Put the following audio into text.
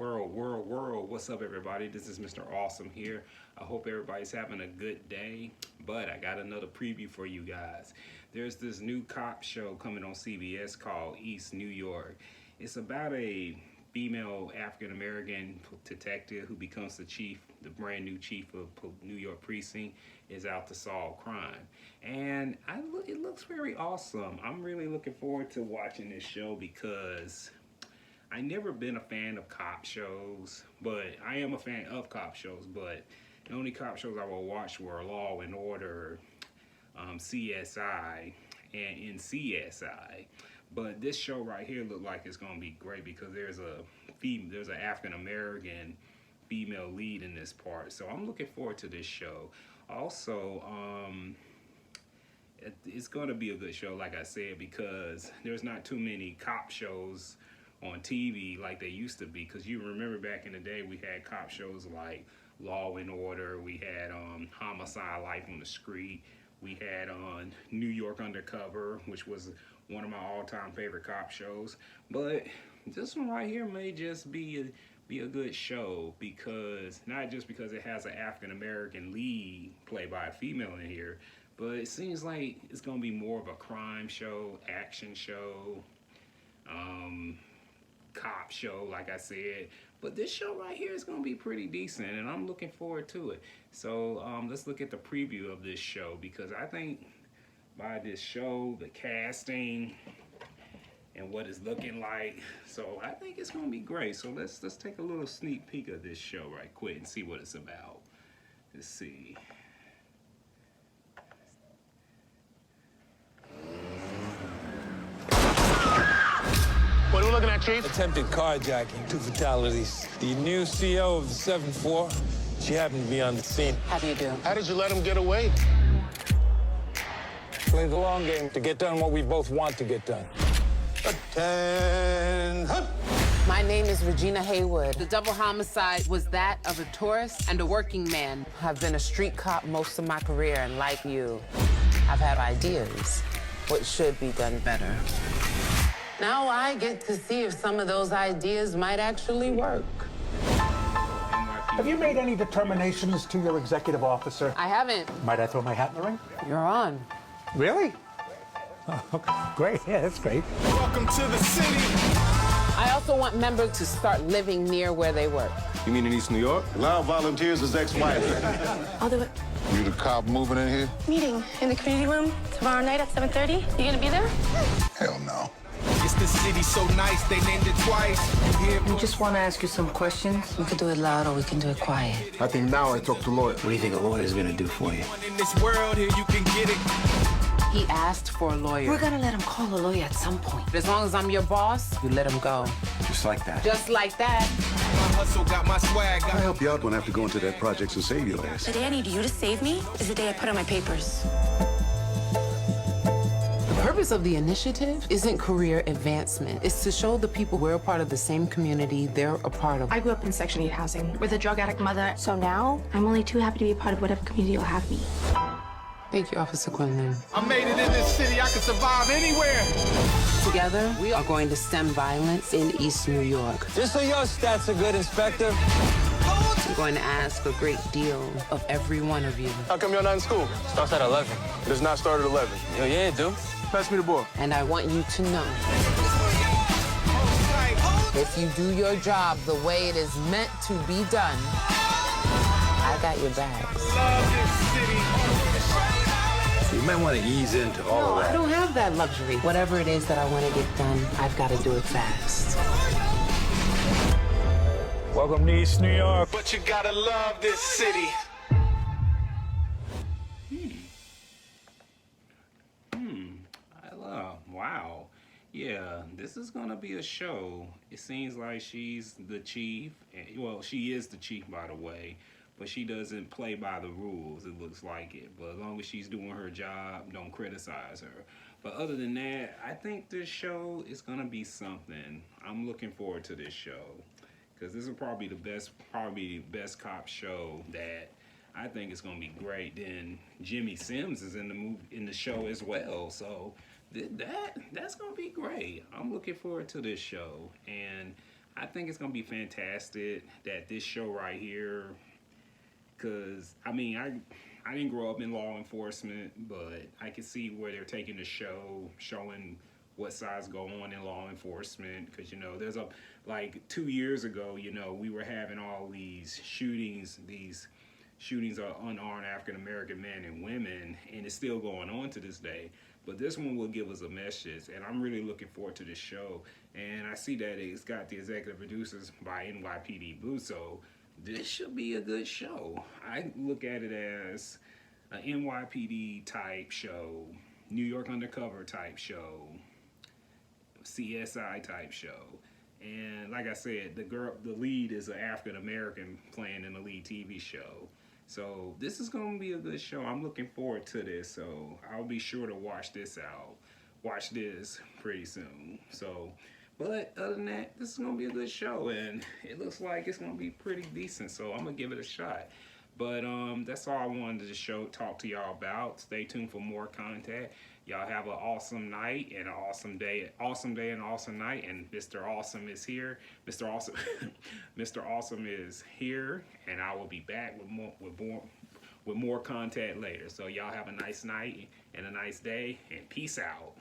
World. What's up, everybody? This is Mr. Awesome here. I hope everybody's having a good day, but I got another preview for you guys. There's this new cop show coming on CBS called East New York. It's about a female African-American detective who becomes the brand new chief of New York precinct, is out to solve crime. And it looks very awesome. I'm really looking forward to watching this show because I never been a fan of cop shows, but I am a fan of cop shows, but the only cop shows I will watch were Law and Order, CSI, and NCSI. But this show right here looked like it's gonna be great because there's an African-American female lead in this part. So I'm looking forward to this show. Also, it's gonna be a good show, like I said, because there's not too many cop shows on TV like they used to be. Because you remember back in the day, we had cop shows like Law and Order, we had Homicide: Life on the Street, we had New York Undercover, which was one of my all-time favorite cop shows. But this one right here may just be a good show, because not just because it has an African-American lead played by a female in here, but it seems like it's gonna be more of a crime show, action show, cop show, like I said. But this show right here is gonna be pretty decent, and I'm looking forward to it. So let's look at the preview of this show, because I think by this show, the casting and what it's looking like, so I think it's gonna be great. So let's take a little sneak peek of this show right quick and see what it's about. Let's see. What are we looking at, Chief? Attempted carjacking, 2 fatalities. The new CEO of the 7-4, she happened to be on the scene. How do you do? How did you let him get away? Play the long game to get done what we both want to get done. My name is Regina Haywood. The double homicide was that of a tourist and a working man. I've been a street cop most of my career, and like you, I've had ideas. What should be done better. Now I get to see if some of those ideas might actually work. Have you made any determinations to your executive officer? I haven't. Might I throw my hat in the ring? You're on. Really? Oh, great. Yeah, that's great. Welcome to the city. I also want members to start living near where they work. You mean in East New York? Loud volunteers his ex-wife. I'll do it. You the cop moving in here? Meeting in the community room tomorrow night at 7:30. You gonna be there? Hell no. It's the city so nice, they named it twice. I just want to ask you some questions. We could do it loud or we can do it quiet. I think now I talk to lawyer. What do you think a lawyer is going to do for you? In this world here, you can get it. He asked for a lawyer. We're going to let him call a lawyer at some point. But as long as I'm your boss, you let him go. Just like that. Just like that. My hustle got my swag. I help you out when I have to go into that project and save your ass. The day I need you to save me is the day I put on my papers. The purpose of the initiative isn't career advancement. It's to show the people we're a part of the same community they're a part of. I grew up in Section 8 housing with a drug addict mother. So now, I'm only too happy to be a part of whatever community will have me. Thank you, Officer Quinlan. I made it in this city, I can survive anywhere. Together, we are going to stem violence in East New York. Just so your stats are good, Inspector. I'm going to ask a great deal of every one of you. How come you're not in school? Starts at 11. It does not start at 11. Yo, yeah, it do. Pass me the ball. And I want you to know, if you do your job the way it is meant to be done, I got your bags. Love this city. You might want to ease into all No, of that. I don't have that luxury. Whatever it is that I want to get done, I've got to do it fast. Welcome to East New York. But you gotta love this city. Wow. Yeah, this is gonna be a show. It seems like she's the chief. Well, she is the chief, by the way, but she doesn't play by the rules. It looks like it. But as long as she's doing her job, don't criticize her. But other than that, I think this show is gonna be something. I'm looking forward to this show, because this is probably the best cop show that I think is gonna be great. Then Jimmy Sims is in the show as well, so that's gonna be great. I'm looking forward to this show, and I think it's gonna be fantastic that this show right here, cause I mean I didn't grow up in law enforcement, but I can see where they're taking the show, showing what sides go on in law enforcement. Cause you know, there's a like 2 years ago, you know, we were having all these shootings of unarmed African American men and women, and it's still going on to this day. But this one will give us a message, and I'm really looking forward to this show. And I see that it's got the executive producers by NYPD Blue, so this should be a good show. I look at it as an NYPD type show, New York Undercover type show, CSI type show. And like I said, the lead is an African American playing in the lead TV show. So this is going to be a good show. I'm looking forward to this. So I'll be sure to watch this pretty soon. So, but other than that, this is going to be a good show. And it looks like it's going to be pretty decent. So I'm going to give it a shot. But that's all I wanted to talk to y'all about. Stay tuned for more content. Y'all have an awesome night and an awesome day. Awesome day and awesome night. And Mr. Awesome is here. Mr. Awesome, Mr. Awesome is here, and I will be back with more content later. So y'all have a nice night and a nice day, and peace out.